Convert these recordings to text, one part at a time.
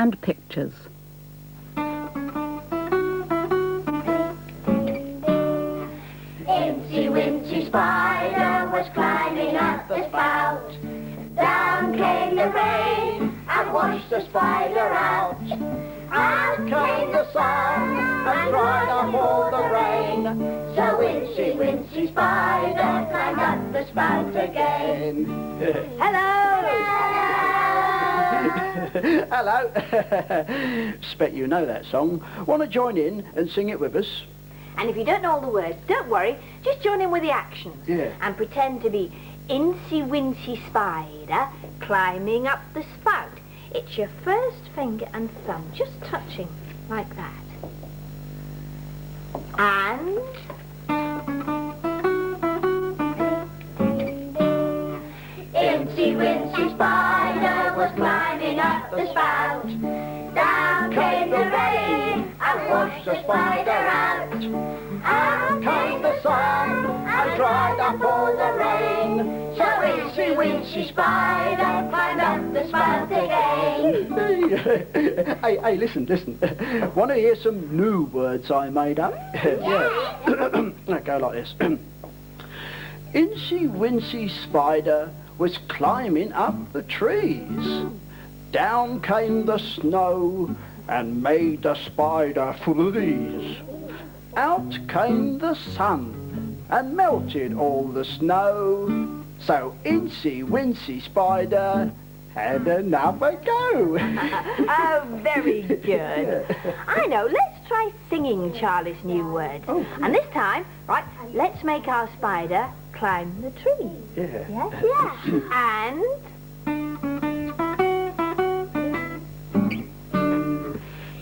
and pictures. Incy Wincy Spider was climbing up the spout. Down came the rain and washed the spider out. Out came the sun and dried up all the rain. So Incy Wincy Spider climbed up the spout again. Hello! Hello. Expect you know that song. Want to join in and sing it with us? And if you don't know all the words, don't worry. Just join in with the actions. Yeah. And pretend to be Incy Wincy Spider climbing up the spout. It's your first finger and thumb just touching like that. And... Incy Wincy Spider was climbing up the spout. Down came the rain and washed the spider out. Out came the sun and dried up all the rain. So Incy Wincy Spider climbed up the spout again. Hey, listen. Want to hear some new words I made up? Yeah. Go like this. Incy Wincy Spider was climbing up the trees. Down came the snow and made the spider freeze. Out came the sun and melted all the snow. So Incy Wincy Spider had another go. Oh, very good. I know, let's try singing Charlie's new words. Oh. And this time, right, let's make our spider climb the tree. Yeah. Yes, and...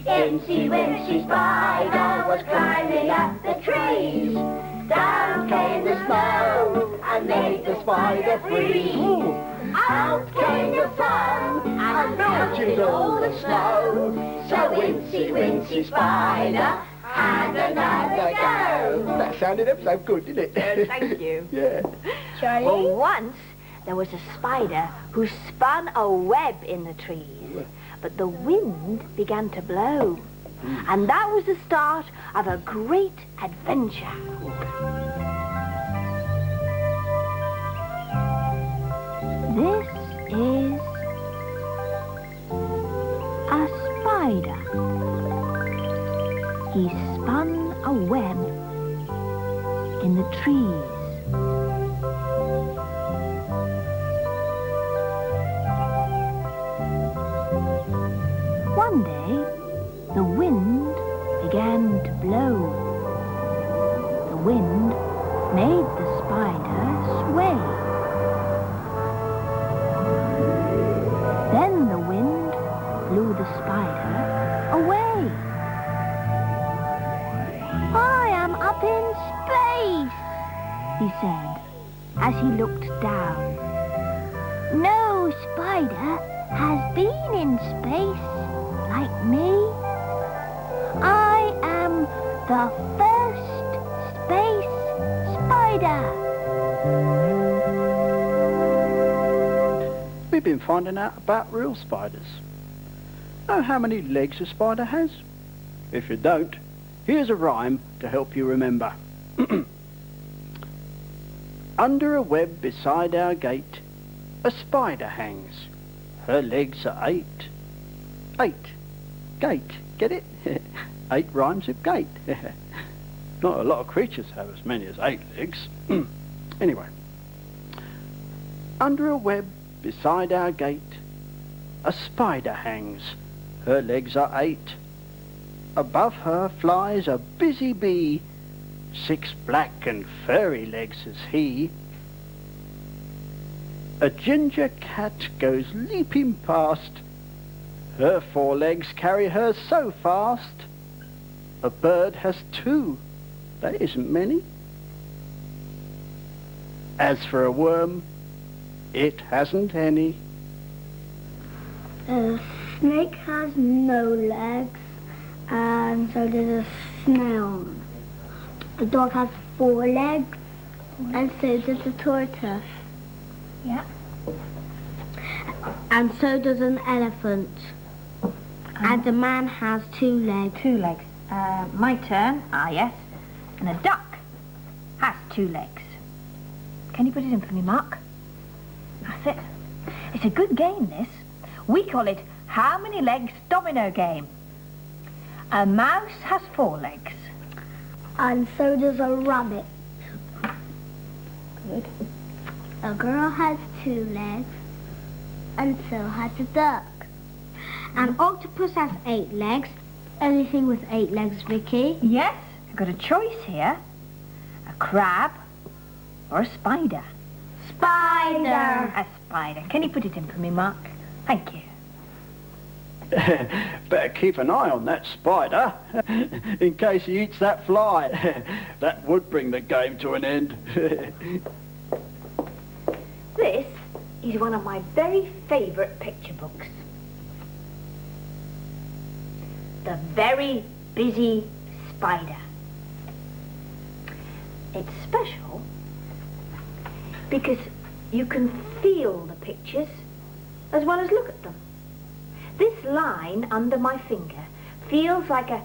Incy Wincy Spider was climbing up the trees. Down came the snow and made the spider freeze. Out came the sun and melted all the snow. So Incy Wincy Spider had another go. That sounded ever so good, didn't it? Thank you. Yeah. Charlie? Well, once there was a spider who spun a web in the trees. But the wind began to blow. And that was the start of a great adventure. This is a spider. He spun a web in the trees. One day, the wind began to blow. The wind made the spider sway. Then the wind blew the spider away. I am up in space, he said, as he looked down. No spider has been in space like me. I am the first space spider. We've been finding out about real spiders. Know how many legs a spider has? If you don't, here's a rhyme to help you remember. Under a web beside our gate, a spider hangs. Her legs are 8. 8. Gate. Get it? 8 rhymes with gate. Not a lot of creatures have as many as 8 legs. Anyway. Under a web beside our gate, a spider hangs. Her legs are 8. Above her flies a busy bee. 6 black and furry legs has he. A ginger cat goes leaping past. Her 4 legs carry her so fast. A bird has 2. That isn't many. As for a worm, it hasn't any. A snake has no legs, and so does a snail. A dog has 4 legs, and so does a tortoise. Yeah. And so does an elephant. And the man has 2 legs. 2 legs. My turn. Ah, yes. And a duck has 2 legs. Can you put it in for me, Mark? That's it. It's a good game, this. We call it How Many Legs Domino Game. A mouse has 4 legs. And so does a rabbit. Good. A girl has 2 legs. And so has a duck. An octopus has 8 legs. Anything with 8 legs, Vicky? Yes, you've got a choice here. A crab or a spider. Spider. A spider. Can you put it in for me, Mark? Thank you. Better keep an eye on that spider, in case he eats that fly. That would bring the game to an end. This is one of my very favourite picture books. The Very Busy Spider. It's special because you can feel the pictures as well as look at them. This line under my finger feels like a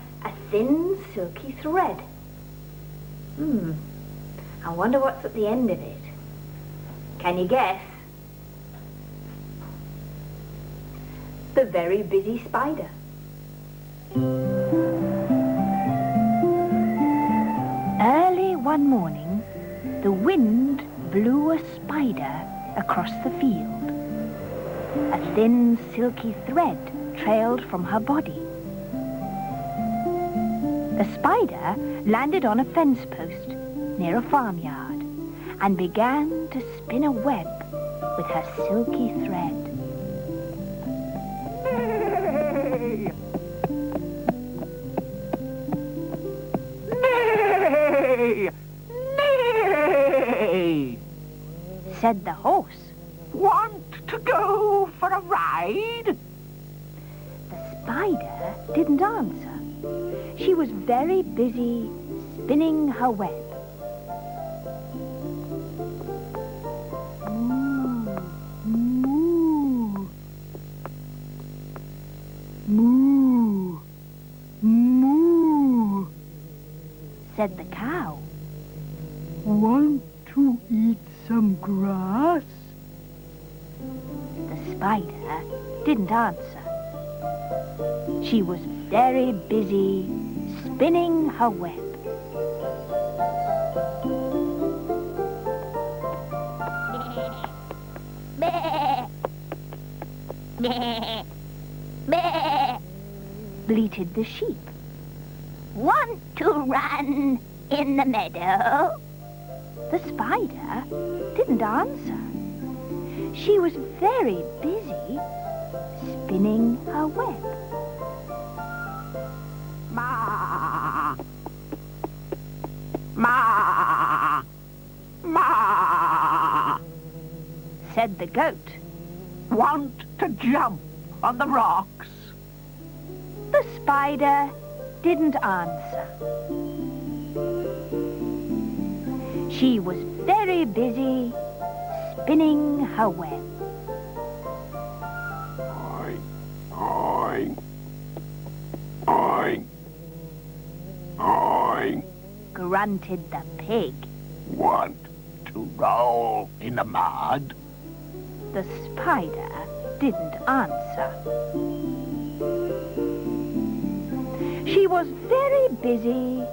thin, silky thread. I wonder what's at the end of it. Can you guess? The Very Busy Spider. Early one morning, the wind blew a spider across the field. A thin, silky thread trailed from her body. The spider landed on a fence post near a farmyard and began to spin a web with her silky thread. Nay! Nay! Said the horse. Want to go for a ride? The spider didn't answer. She was very busy spinning her web. Moo, moo, moo, moo, said the cow. Want to eat some grass? The spider didn't answer. She was very busy spinning her web. Bleated the sheep. Want to run in the meadow? The spider didn't answer. She was very busy spinning her web. Ma! Ma! Ma! Said the goat. Want to jump on the rocks? The spider didn't answer. She was very busy spinning her web. Oink, oink, oink, oink. Grunted the pig. Want to roll in the mud? The spider didn't answer. She was very busy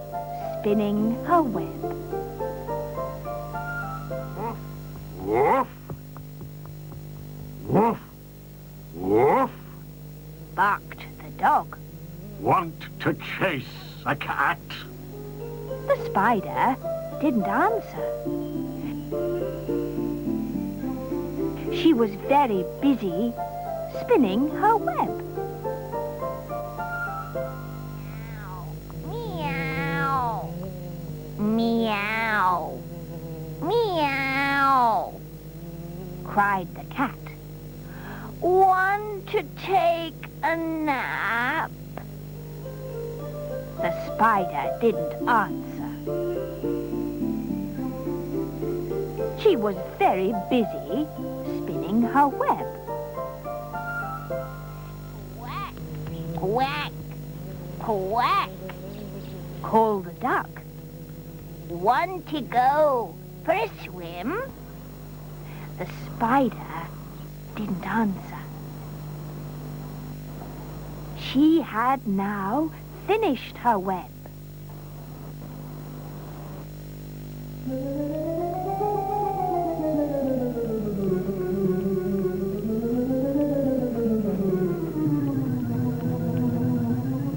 spinning her web. Woof, woof, woof. Barked the dog. Want to chase a cat? The spider didn't answer. She was very busy spinning her web. Meow. Meow. Meow. Cried the cat. Want to take a nap? The spider didn't answer. She was very busy spinning her web. Quack, Quack, quack, called the duck. Want to go for a swim? The spider didn't answer. She had now finished her web.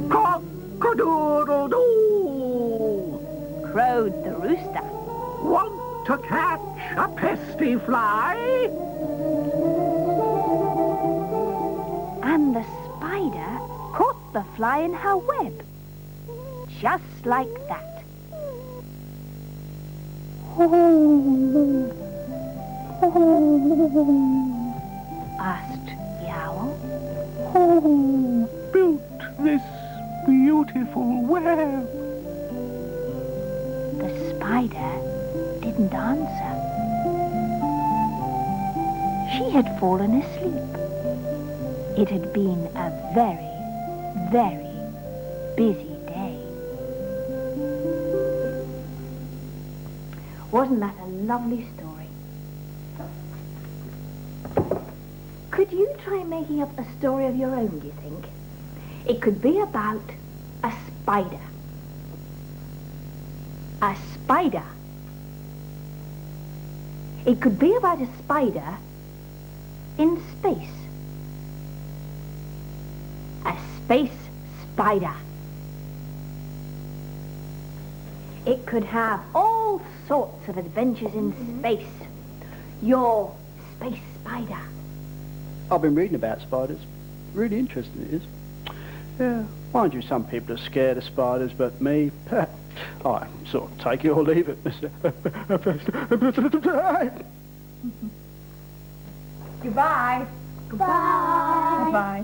Cock-a-doodle-doo! Crowed the rooster. Want to catch a pesky fly? And the spider caught the fly in her web. Just like that. Asked the owl. Who built this beautiful web? The spider didn't answer. She had fallen asleep. It had been a very, very busy day. Wasn't that a lovely story? Could you try making up a story of your own, do you think? It could be about a spider. A spider. It could be about a spider in space. A space spider. It could have all sorts of adventures in space. Your space spider. I've been reading about spiders. Really interesting it is. Yeah, mind you, some people are scared of spiders, but me, I sort of take it or leave it, mister. Goodbye. Bye. Goodbye.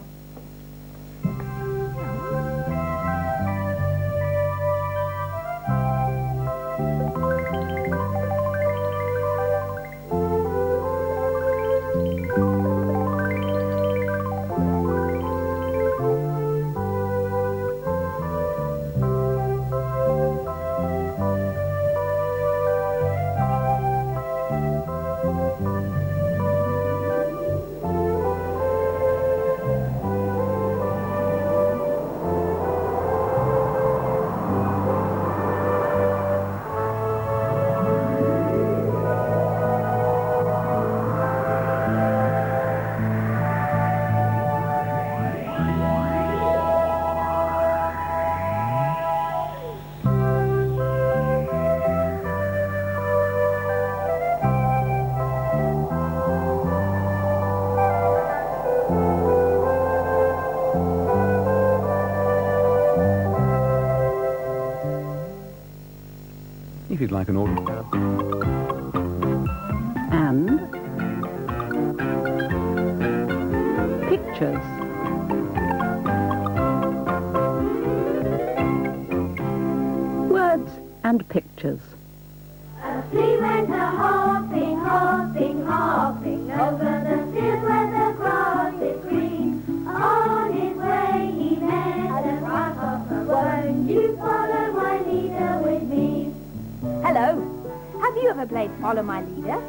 If you'd like an order. And pictures. Words and pictures. A flea went a-hopping, hopping, hopping over the field where the grass is green. On his way he met a grasshopper. Won't you follow my leader with me? Hello. Have you ever played Follow My Leader?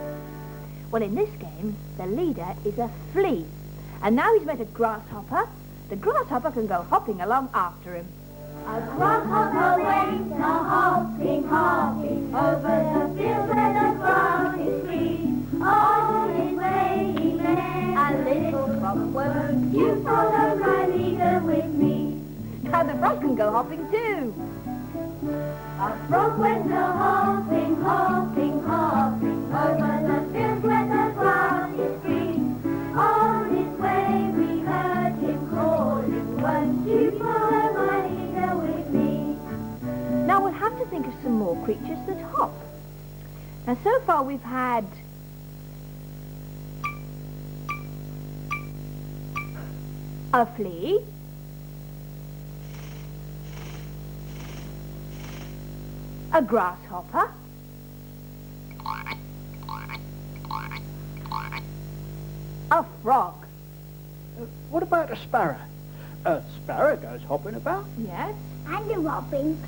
Well, in this game, the leader is a flea. And now he's met a grasshopper. The grasshopper can go hopping along after him. A grasshopper went a-hopping, hopping over the field where the grass is green. On his way he met a little frog. Won't you follow my leader with me? Now the frog can go hopping too. A frog went a-hopping, hopping, hopping over the field where the grass is green. On his way we heard him calling, won't you follow my leader with me? Now we'll have to think of some more creatures that hop. Now so far we've had a flea, a grasshopper, a frog. What about a sparrow? Sparrows hopping about. Yes. And the robin.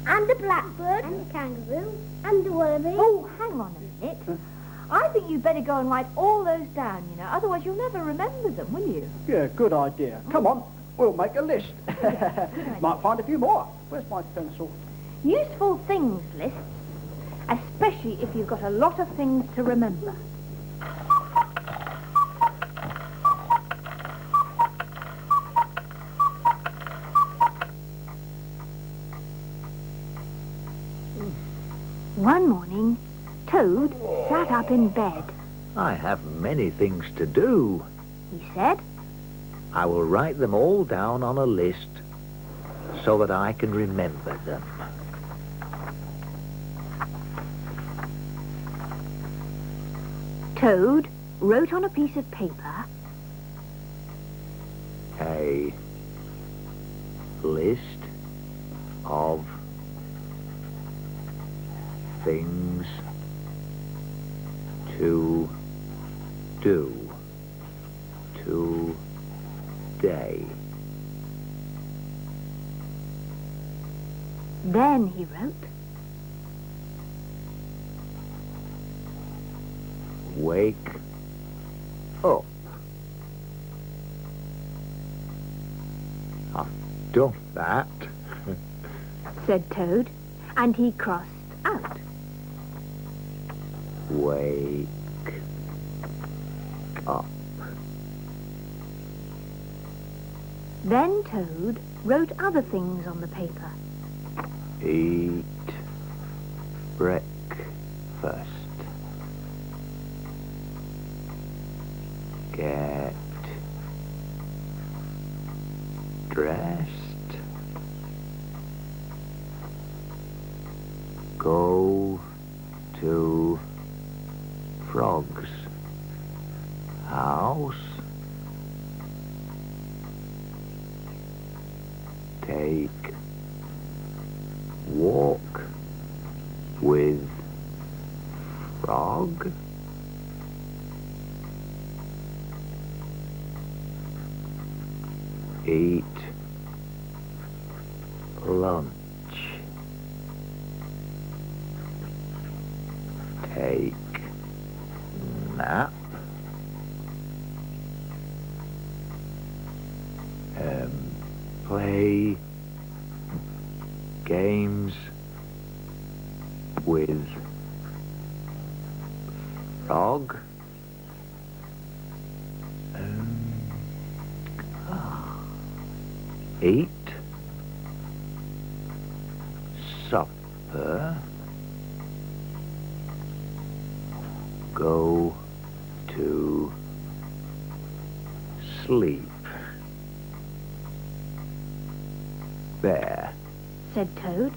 And the blackbird. And the kangaroo. And the wallaby. Oh, hang on a minute. I think you'd better go and write all those down, you know. Otherwise you'll never remember them, will you? Yeah, good idea. Come on, we'll make a list. Might find a few more. Where's my pencil? Useful things lists, especially if you've got a lot of things to remember. One morning, Toad sat up in bed. I have many things to do. He said, I will write them all down on a list so that I can remember them. Toad wrote on a piece of paper, A list of things to do today. Then he wrote, Wake up. I've done that. said Toad, and he crossed out. Wake up. Then Toad wrote other things on the paper. Eat breakfast. Get dressed. Go to Frog's house. Take walk with Frog. Eat lunch. Take nap. Play games with Frog. Eat supper. Go to sleep. There. Said Toad.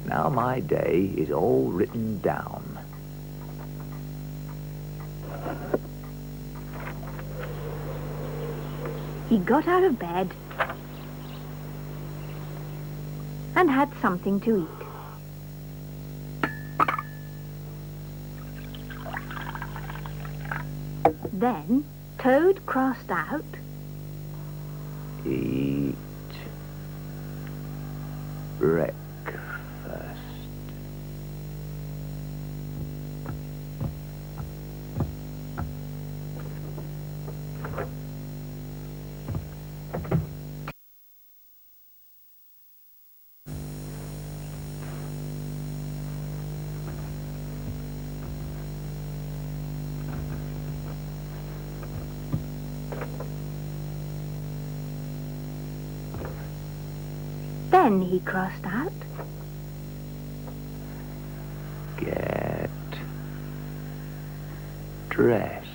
Now my day is all written down. He got out of bed and had something to eat. Then Toad crossed out, Eat breakfast. Then he crossed out, Get dressed.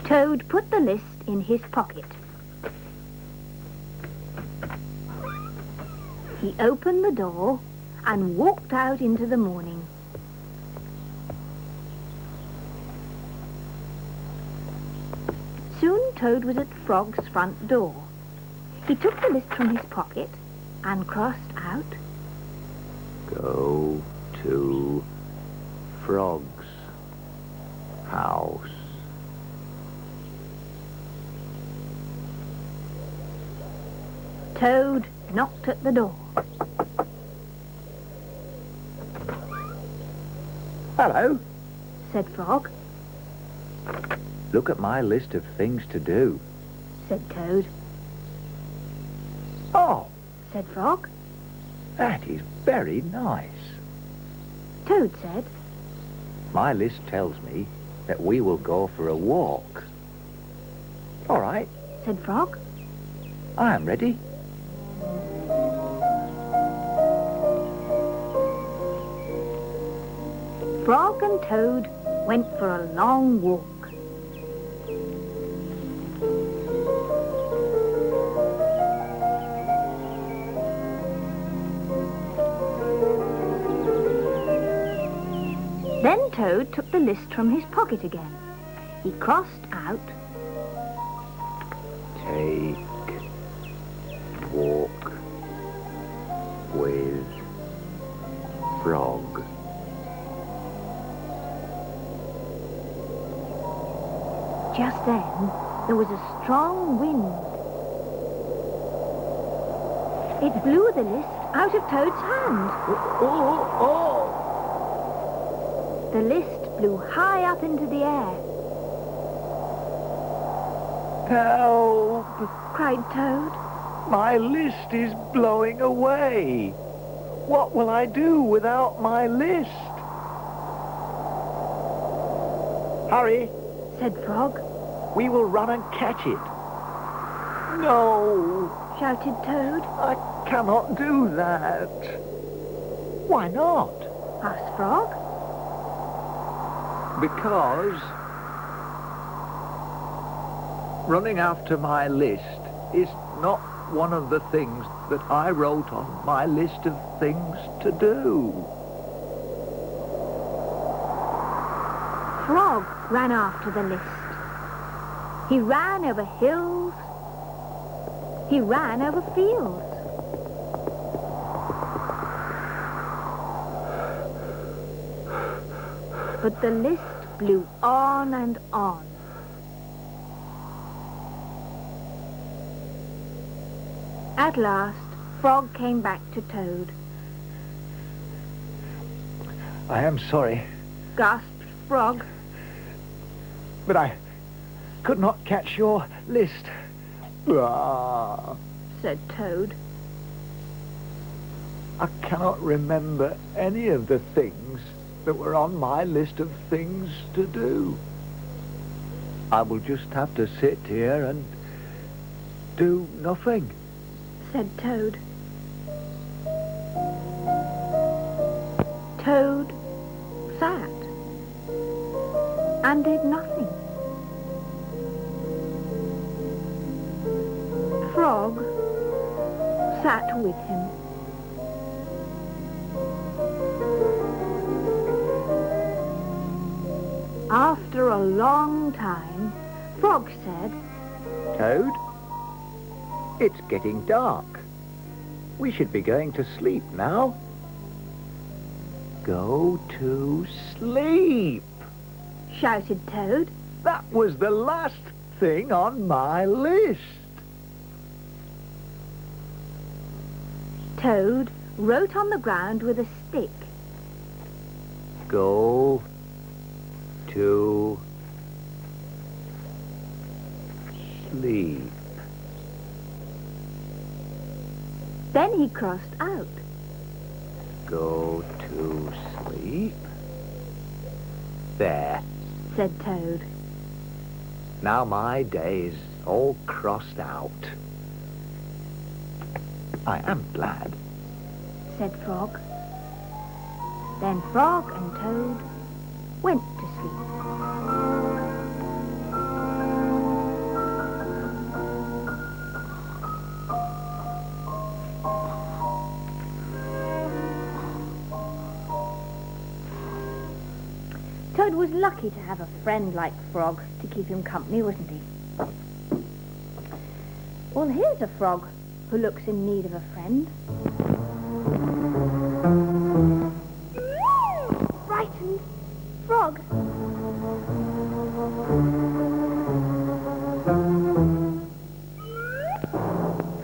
Toad put the list in his pocket. He opened the door and walked out into the morning. Soon Toad was at Frog's front door. He took the list from his pocket and crossed out, Go to Frog's house. Toad knocked at the door. Hello. Said Frog. Look at my list of things to do. Said Toad. Oh, Said Frog. that is very nice. Toad said. My list tells me that we will go for a walk. All right, Said Frog. I am ready. Frog and Toad went for a long walk. Then Toad took the list from his pocket again. He crossed out Take walk with Frog. Just then, there was a strong wind. It blew the list out of Toad's hand. The list blew high up into the air. Help! Cried Toad. My list is blowing away. What will I do without my list? Hurry, Said Frog. we will run and catch it. No, Shouted Toad. I cannot do that. Why not? Asked Frog. Because running after my list is not one of the things that I wrote on my list of things to do. Frog ran after the list. He ran over hills. He ran over fields. But the list blew on and on. At last, Frog came back to Toad. I am sorry, Gasped Frog. but I could not catch your list. Said Toad. I cannot remember any of the things that were on my list of things to do. I will just have to sit here and do nothing. Said Toad. Toad sat and did nothing. Frog sat with him. After a long time, Frog said, Toad, it's getting dark. We should be going to sleep now. Go to sleep. Shouted Toad. That was the last thing on my list. Toad wrote on the ground with a stick. Go to sleep. Then he crossed out. Go to sleep. There. Said Toad. Now my day's all crossed out. I am glad. Said Frog. Then Frog and Toad went to sleep. Toad was lucky to have a friend like Frog to keep him company, wasn't he? Well, here's a frog who looks in need of a friend. Frightened frog.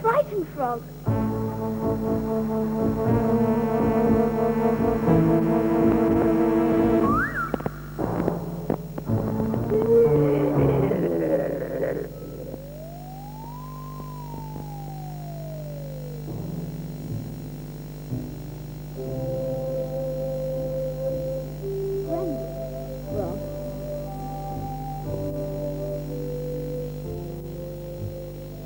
Frightened frog.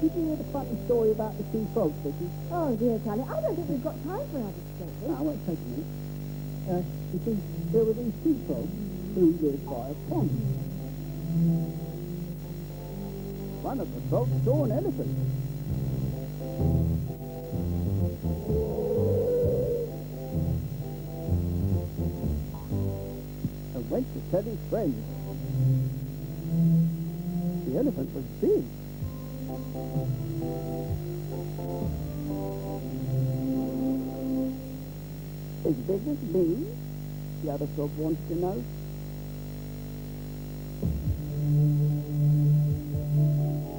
Did you hear the funny story about the two frogs, Vicky? Oh dear, Charlie, I don't think we've got time for another story. I won't take a minute. You see, there were these two frogs who lived by a pond. One of the frogs saw an elephant. And went to tell his friends. The elephant was big. As big as me? The other frog wants to know.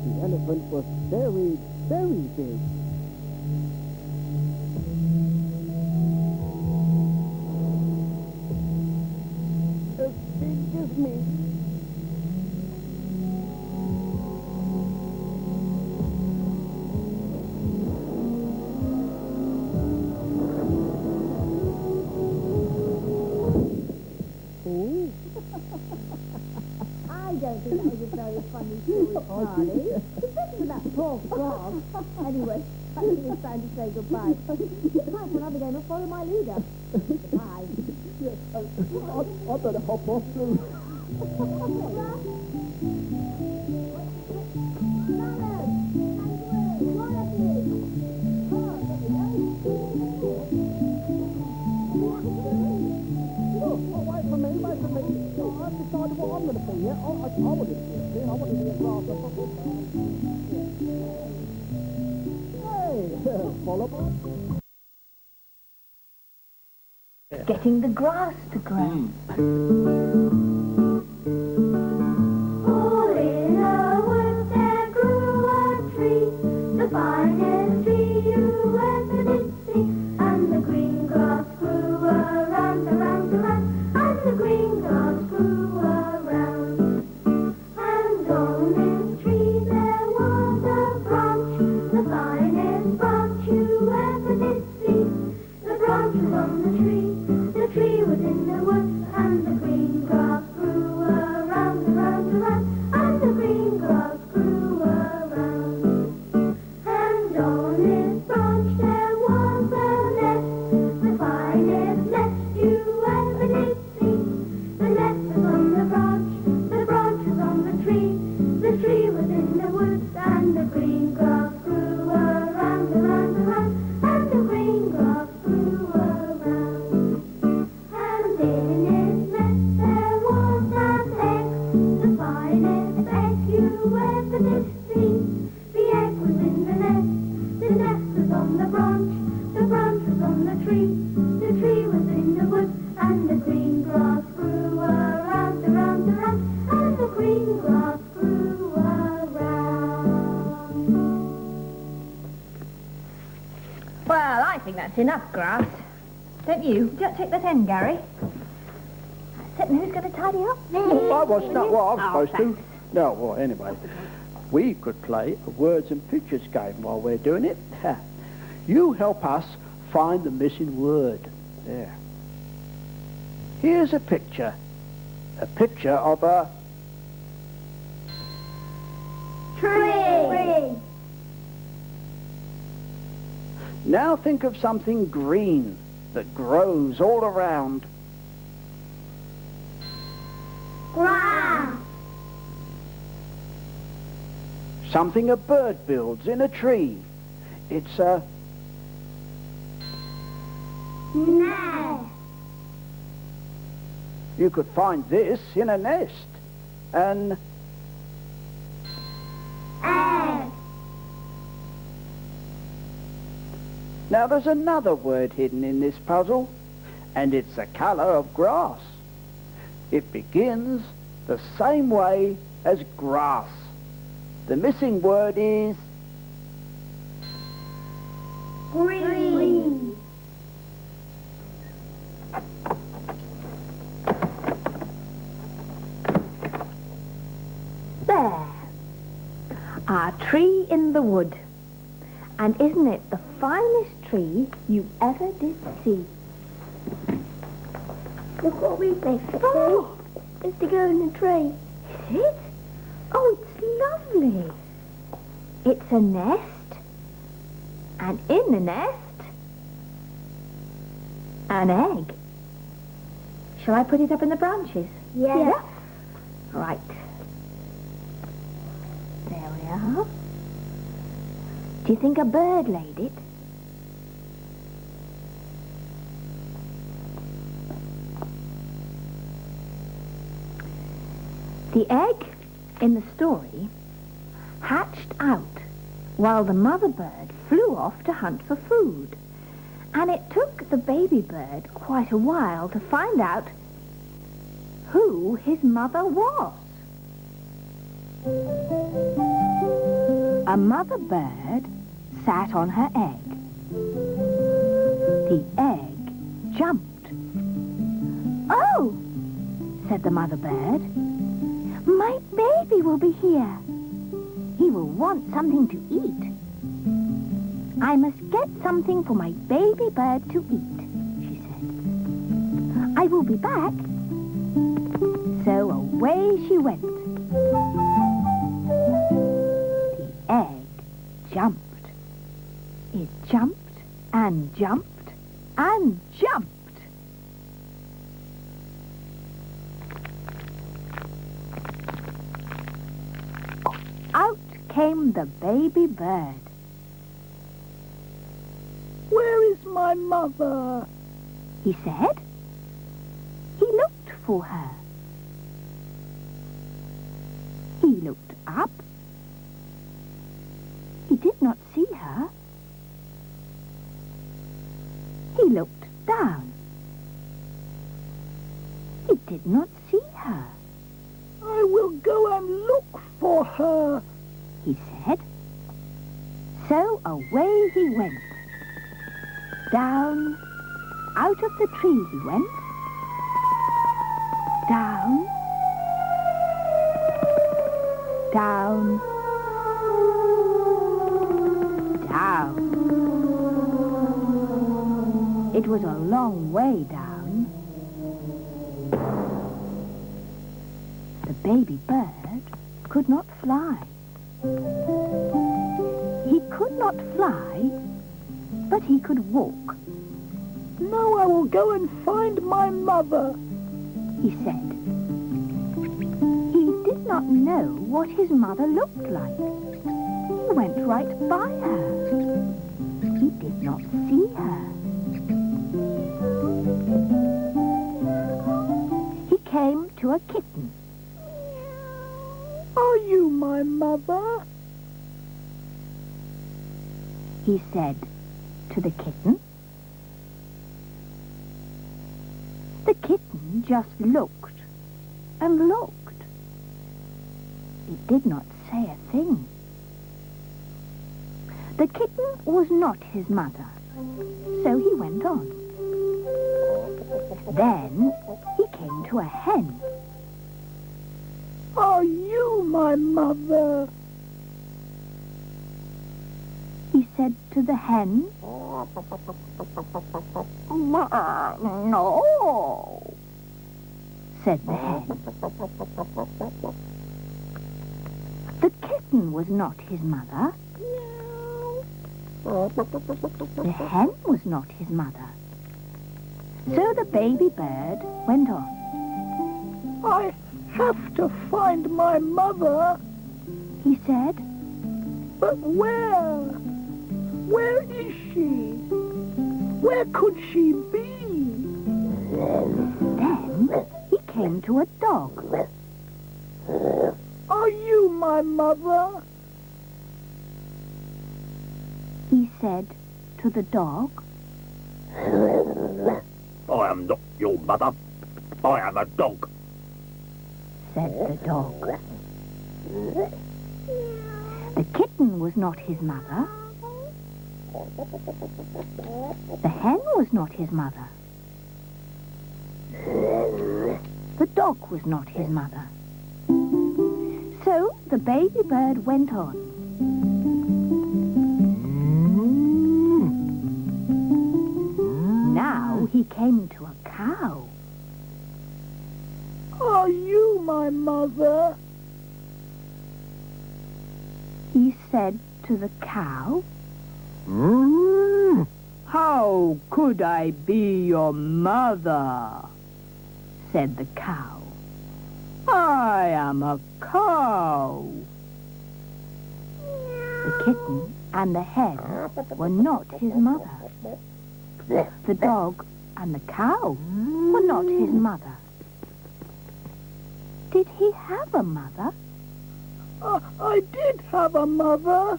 The elephant was very, very big. As big as me. I don't think that was a very funny story, Charlie. Especially with that poor frog. Anyway, I think it's time to say goodbye. It's time for another game of Follow My Leader. Bye. I better hop off too. Wait for me. I've decided what I'm going to be. Yeah, I want to be a grasshopper. Hey, follow me. Getting the grass to grow. All in a wood there grew a tree, the finest tree you ever did see. And the green grass grew around, around, around, and the green grass grew around. And on this tree there was a branch, the finest branch you ever did see. The branch was on the tree was in the wood, and the green grass grew around, around, around, and the green grass grew around. And on this branch there was a nest, the finest nest you ever did see. The nest was on the branch was on the tree was in the wood, and the green grass grew around, around, around, and the green grass grew around. And in his nest there was an egg, the finest egg you ever did see. The egg was in the nest was on the branch was on the tree was in the wood, and the green grass grew around, around, around, and the green grass grew around. Well, I think that's enough grass. Don't you? Don't take that end, Gary. That's it, and who's going to tidy up? I was not what I was Oh, supposed to. No, well, anyway, we could play a words and pictures game while we're doing it. You help us find the missing word. There. Here's a picture of a Tree. Now think of something green that grows all around. Grass. Something a bird builds in a tree. It's a Nest. You could find this in a nest. An Egg. Now there's another word hidden in this puzzle, and it's the colour of grass. It begins the same way as grass. The missing word is Green. There. Our tree in the wood. And isn't it the finest tree you ever did see? Look what we've made for Oh, It's to go in the tree. is it? Oh, it's lovely. It's a nest. And in the nest, an egg. Shall I put it up in the branches? Yes. Yeah. Right. There we are. Do you think a bird laid it? The egg in the story hatched out while the mother bird flew off to hunt for food. And it took the baby bird quite a while to find out who his mother was. A mother bird sat on her egg. The egg jumped. "Oh," said the mother bird, "my baby will be here. He will want something to eat. I must get something for my baby bird to eat," she said. "I will be back." So away she went. The egg jumped. It jumped and jumped and jumped. Out came the baby bird. Where is my mother? He said. He looked for her. He looked up. He did not see her. He looked down. He did not see her. I will go and look for her, he said. So away he went. Down, out of the tree he went. Down, down, down. It was a long way down. The baby bird could not fly. He could not fly, but he could walk. Now I will go and find my mother, he said. He did not know what his mother looked like. He went right by her. He did not see her. He came to a kitten. Are you my mother? He said to the kitten. The kitten just looked and looked. It did not say a thing. The kitten was not his mother, so he went on. Then he came to a hen. Are you my mother? He said to the hen. No, said the hen. The kitten was not his mother. The hen was not his mother. So the baby bird went on. I have to find my mother. He said. But where? Where is she? Where could she be? Then he came to a dog. Are you my mother? He said to the dog. I am not your mother. I am a dog, said the dog. The kitten was not his mother. The hen was not his mother. The dog was not his mother. So the baby bird went on. Now he came to a cow. Are you my mother? He said to the cow. Mm. How could I be your mother? Said the cow. I am a cow. The kitten and the hen were not his mother. The dog and the cow were not his mother. Did he have a mother? I did have a mother.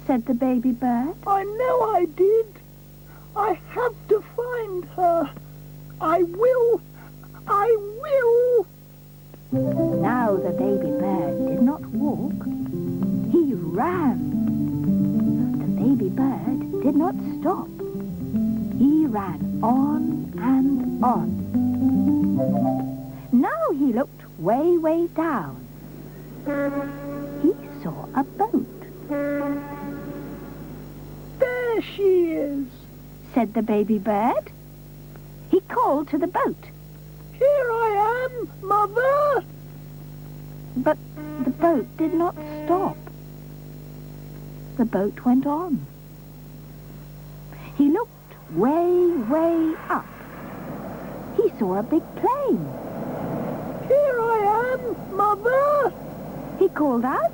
Said the baby bird. I know I did. I have to find her. I will. I will. Now the baby bird did not walk. He ran. The baby bird did not stop. He ran on and on. Now he looked way, way down. He saw a boat. There she is. Said the baby bird. He called to the boat. Here I am, Mother. But the boat did not stop. The boat went on. He looked way, way up. He saw a big plane. Here I am, Mother. He called out.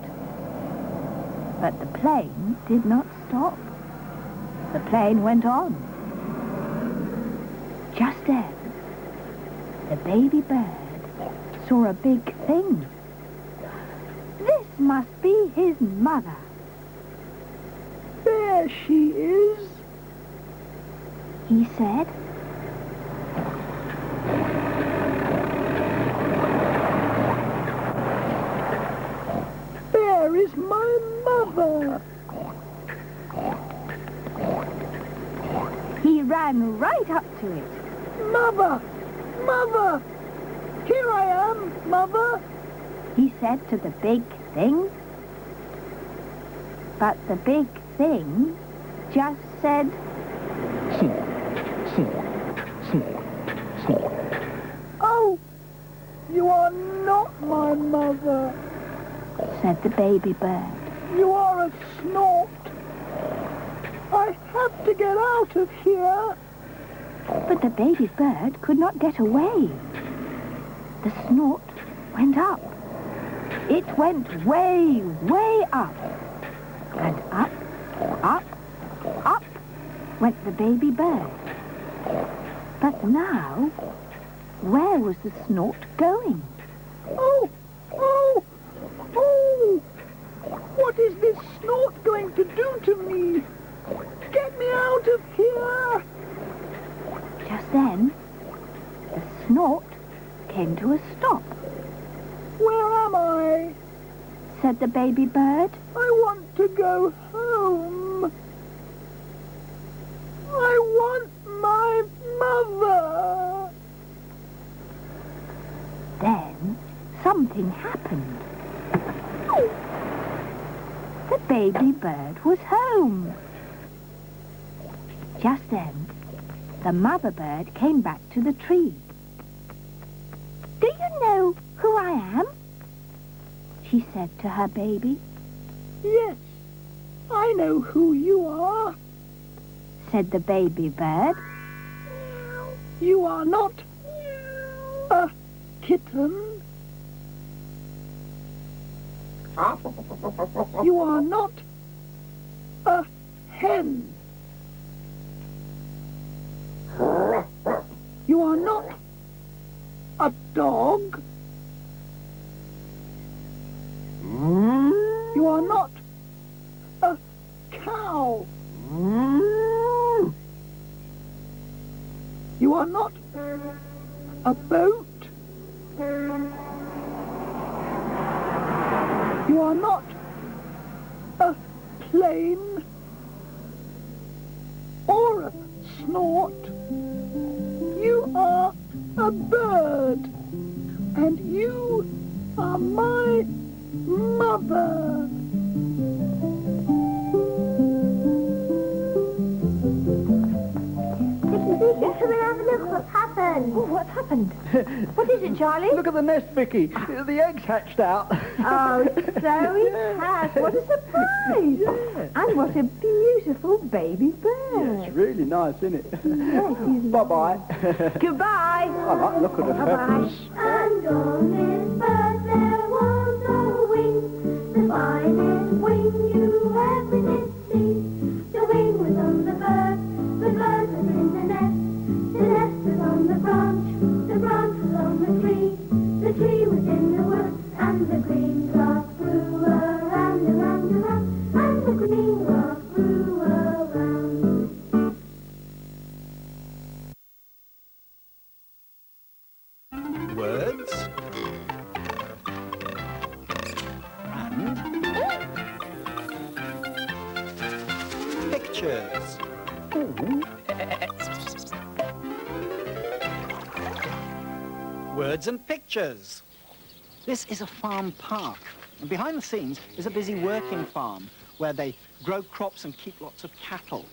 But the plane did not stop. The plane went on. Just then, the baby bird saw a big thing. This must be his mother. There she is. He said. There is my mother. He ran right up to it. Mother! Mother! Here I am, Mother! He said to the big thing. But the big thing just said, Oh, you are not my mother. said the baby bird. You are a snort. I have to get out of here. But the baby bird could not get away. The snort went up. It went way, way up. And up, up, up went the baby bird. But now, where was the snort going? Oh, oh, oh! What is this snort going to do to me? Get me out of here! Just then, the snort came to a stop. Where am I? Said the baby bird. I want to go home. I want my mother. Then something happened. The baby bird was home. Just then, the mother bird came back to the tree. Do you know who I am? She said to her baby. Yes, I know who you are. Said the baby bird. You are not a kitten. You are not a hen. You are not a dog. You are not a cow. You are not a boat. You are not a plane or a snort. You are a bird, and you are my mother. Come and have a look what's happened. What What's happened? What is it, Charlie? Look at the nest, Vicky. The egg's hatched out. Oh, so it has. What a surprise. Yeah. And what a beautiful baby bird. Yeah, it's really nice, isn't it? Yes, Bye-bye. Goodbye. I like the look of the Bye-bye. feathers. And on this bird there was a wing, the finest wing you ever did see. The wing was on the bird was in the nest was on the branch was on the tree was in the woods, and the green grass grew around, and the green grass grew around. Words and pictures. Words and pictures. This is a farm park, and behind the scenes is a busy working farm where they grow crops and keep lots of cattle.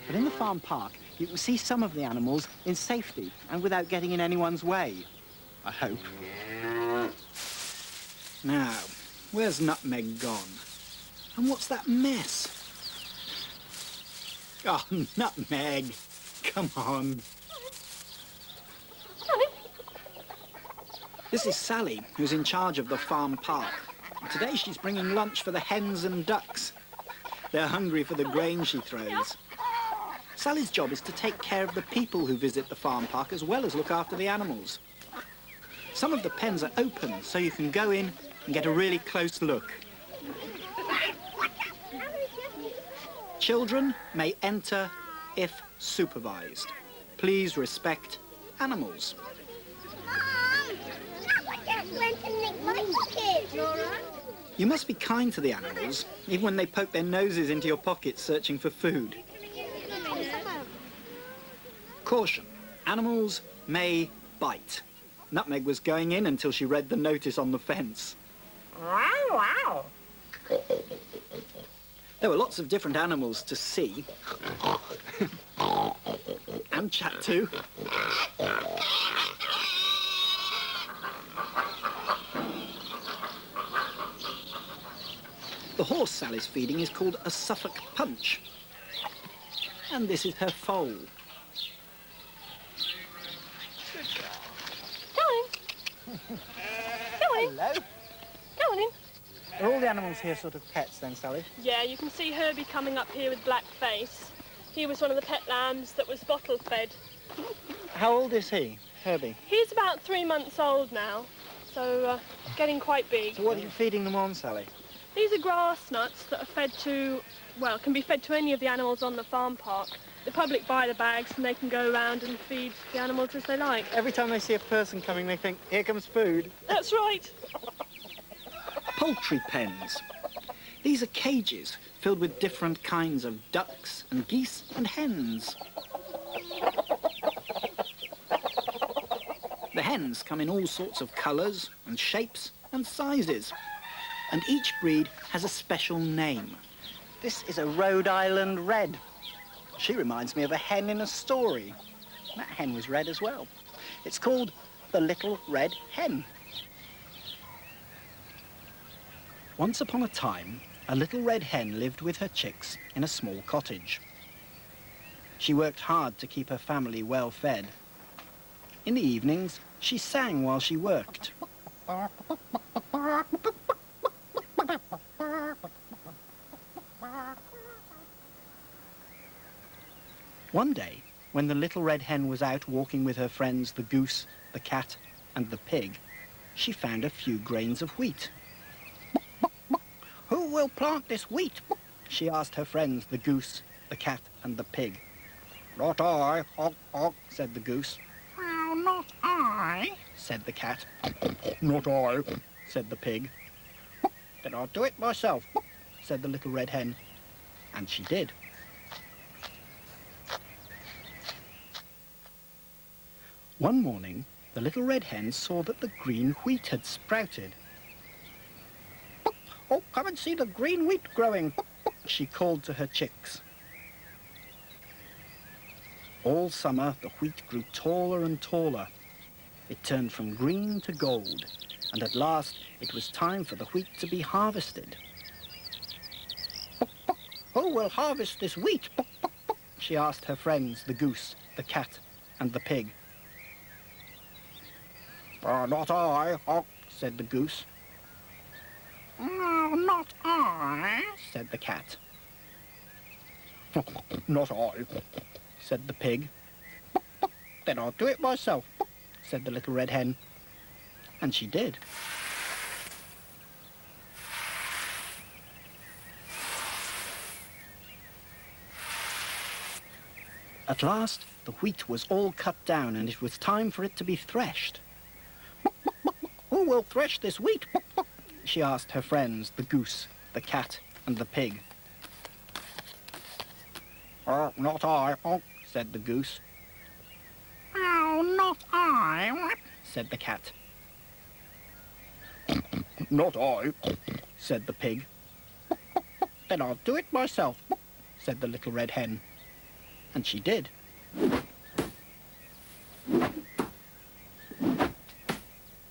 But in the farm park, you can see some of the animals in safety and without getting in anyone's way. I hope. Now, where's Nutmeg gone? And what's that mess? Oh, Nutmeg, come on. This is Sally, who's in charge of the farm park. And today she's bringing lunch for the hens and ducks. They're hungry for the grain she throws. Sally's job is to take care of the people who visit the farm park as well as look after the animals. Some of the pens are open, so you can go in and get a really close look. Children may enter if supervised. Please respect animals. You must be kind to the animals, even when they poke their noses into your pockets searching for food. Caution, animals may bite. Nutmeg was going in until she read the notice on the fence. Wow. There were lots of different animals to see and chat to. The horse Sally's feeding is called a Suffolk Punch. And this is her foal. Hello. Come on in. Are all the animals here sort of pets then, Sally? Yeah, you can see Herbie coming up here with black face. He was one of the pet lambs that was bottle fed. How old is he, Herbie? He's about 3 months old now, so getting quite big. So what are you feeding them on, Sally? These are grass nuts that are fed to, well, can be fed to any of the animals on the farm park. The public buy the bags and they can go around and feed the animals as they like. Every time they see a person coming, they think, here comes food. That's right. Poultry pens. These are cages filled with different kinds of ducks and geese and hens. The hens come in all sorts of colours and shapes and sizes, and each breed has a special name. This is a Rhode Island Red. She reminds me of a hen in a story. That hen was red as well. It's called the Little Red Hen. Once upon a time, a little red hen lived with her chicks in a small cottage. She worked hard to keep her family well fed. In the evenings, she sang while she worked. One day, when the little red hen was out walking with her friends, the goose, the cat, and the pig, she found a few grains of wheat. "Who will plant this wheat?" she asked her friends, the goose, the cat, and the pig. "Not I, honk, honk," said the goose. "Well, not I," said the cat. "Not I," said the pig. "Then I'll do it myself," said the little red hen. And she did. One morning, the little red hen saw that the green wheat had sprouted. "Oh, come and see the green wheat growing," she called to her chicks. All summer, the wheat grew taller and taller. It turned from green to gold, and at last it was time for the wheat to be harvested. "Who will harvest this wheat?" she asked her friends, the goose, the cat, and the pig. "Not I," said the goose. "Not I," said the cat. "Not I," said the pig. "Then I'll do it myself," said the little red hen. And she did. At last, the wheat was all cut down and it was time for it to be threshed. "Who will thresh this wheat?" she asked her friends, the goose, the cat, and the pig. "Not I," said the goose. "Oh, not I," said the cat. "Not I," said the pig. "Then I'll do it myself," said the little red hen. And she did.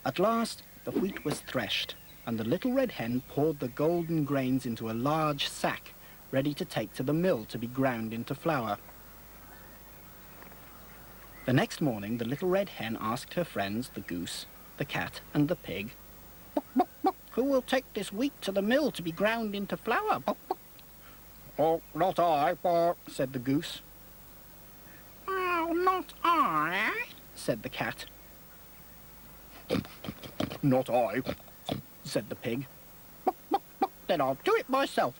At last, the wheat was threshed, and the little red hen poured the golden grains into a large sack, ready to take to the mill to be ground into flour. The next morning, the little red hen asked her friends, the goose, the cat, and the pig, "Who will take this wheat to the mill to be ground into flour?" "Oh, not I," said the goose. "Oh, not I," said the cat. "Not I," said the pig. "Then I'll do it myself,"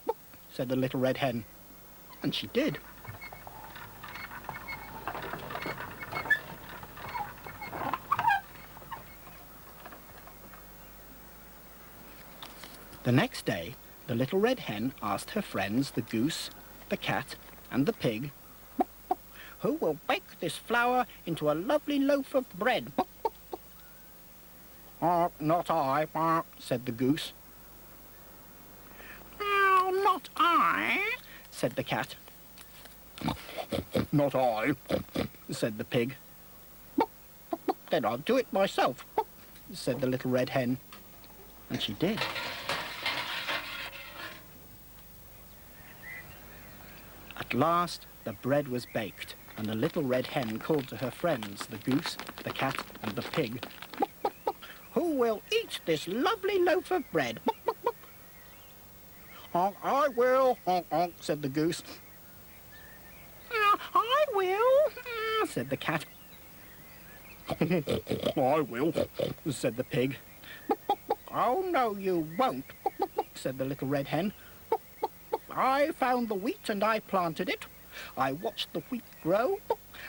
said the little red hen. And she did. The next day, the little red hen asked her friends, the goose, the cat, and the pig, "Who will bake this flour into a lovely loaf of bread?" "Oh, not I," said the goose. "Oh, not I," said the cat. "Not I," said the pig. "Then I'll do it myself," said the little red hen. And she did. At last, the bread was baked, and the little red hen called to her friends, the goose, the cat, and the pig, "Who will eat this lovely loaf of bread?" "I will," said the goose. "I will," said the cat. "I will," said the pig. "Oh, no, you won't," said the little red hen. "I found the wheat and I planted it. I watched the wheat grow,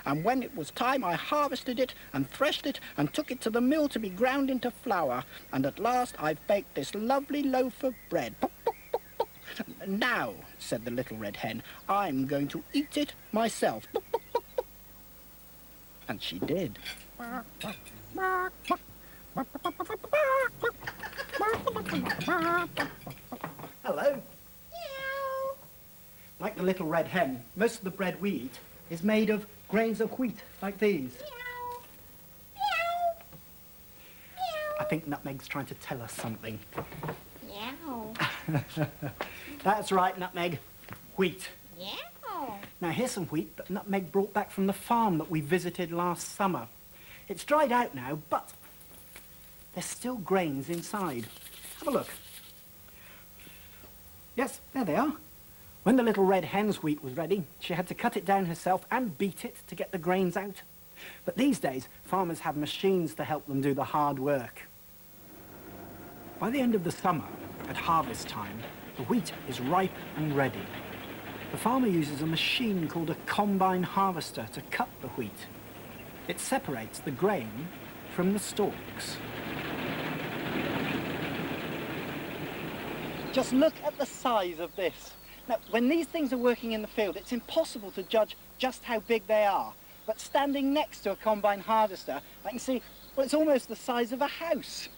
and when it was time I harvested it and threshed it and took it to the mill to be ground into flour, and at last I've baked this lovely loaf of bread. Now," said the little red hen, "I'm going to eat it myself." And she did. Hello. Like the little red hen, most of the bread we eat is made of grains of wheat, like these. I think Nutmeg's trying to tell us something. That's right, Nutmeg. Wheat. Now, here's some wheat that Nutmeg brought back from the farm that we visited last summer. It's dried out now, but there's still grains inside. Have a look. Yes, there they are. When the little red hen's wheat was ready, she had to cut it down herself and beat it to get the grains out. But these days, farmers have machines to help them do the hard work. By the end of the summer, at harvest time, the wheat is ripe and ready. The farmer uses a machine called a combine harvester to cut the wheat. It separates the grain from the stalks. Just look at the size of this. Now, when these things are working in the field, it's impossible to judge just how big they are. But standing next to a combine harvester, I can see, well, it's almost the size of a house.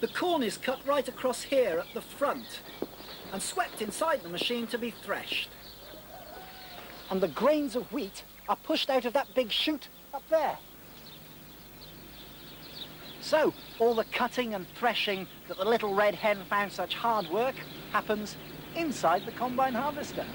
The corn is cut right across here at the front and swept inside the machine to be threshed. And the grains of wheat are pushed out of that big chute up there. So, all the cutting and threshing that the little red hen found such hard work happens inside the combine harvester.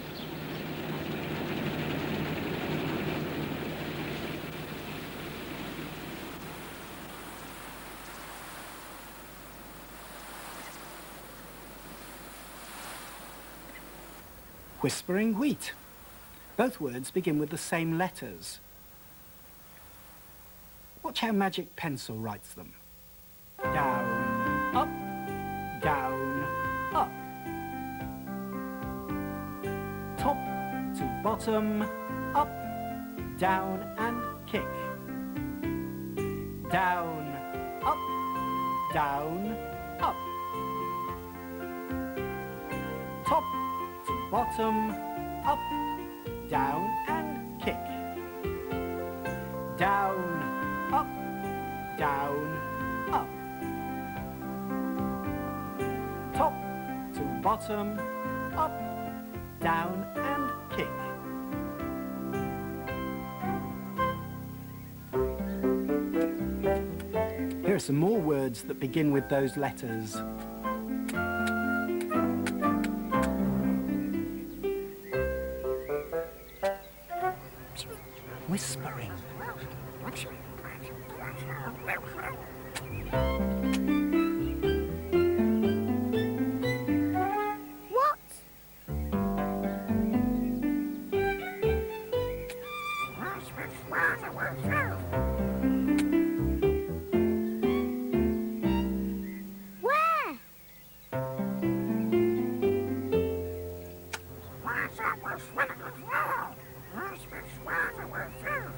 Whispering wheat. Both words begin with the same letters. Watch how Magic Pencil writes them. Down, up, down, up. Top to bottom, up, down and kick. Down, up, down, up. Top to bottom, up, down and kick. Down, up, down, up. Top to bottom, up, down and kick. Here are some more words that begin with those letters. Whispering. What? Where?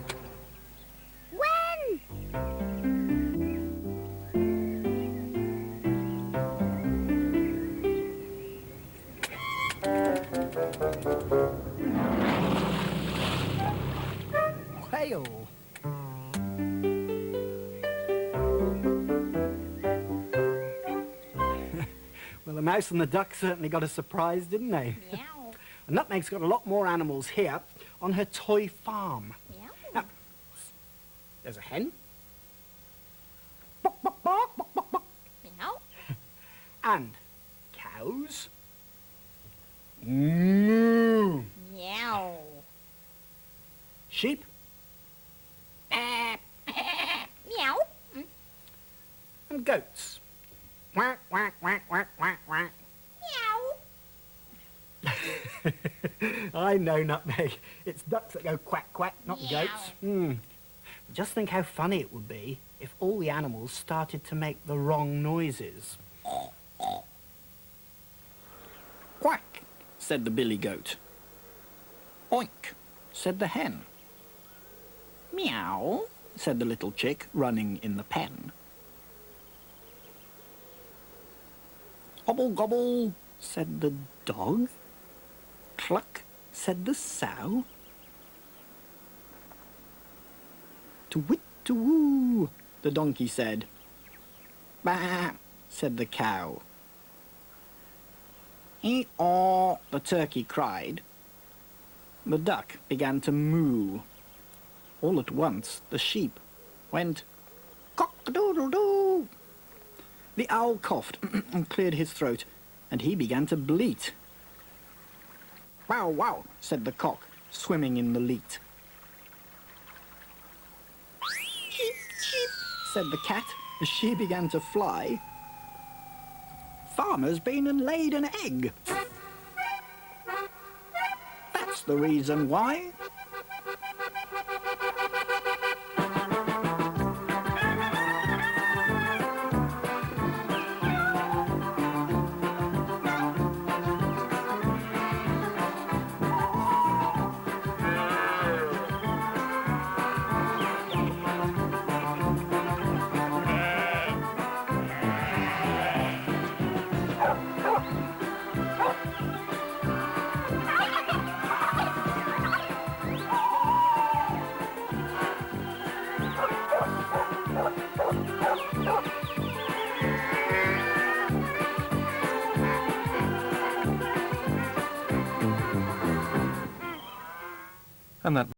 When? Whale. Well, the mouse and the duck certainly got a surprise, didn't they? Meow. And Nutmeg's got a lot more animals here on her toy farm. Meow. Now, there's a hen. Bok, bok, bok, bok, bok, bok. Meow. And cows. Moo. Meow. Sheep. Meow. And goats. Quack, quack, quack, quack, quack, quack. Meow. I know, Nutmeg. It's ducks that go quack, quack, not Meow. goats. Just think how funny it would be if all the animals started to make the wrong noises. Quack, said the billy goat. Oink, said the hen. Meow, said the little chick running in the pen. Gobble, gobble, said the dog. Cluck, said the sow. To-wit, to-woo, the donkey said. Bah, said the cow. Ee-aw, the turkey cried. The duck began to moo. All at once, the sheep went cock-a-doodle-doo. The owl coughed and cleared his throat, and he began to bleat. Wow, wow, said the cock, swimming in the leat. Cheep, cheep, said the cat, as she began to fly. Farmer's been and laid an egg. That's the reason why. And that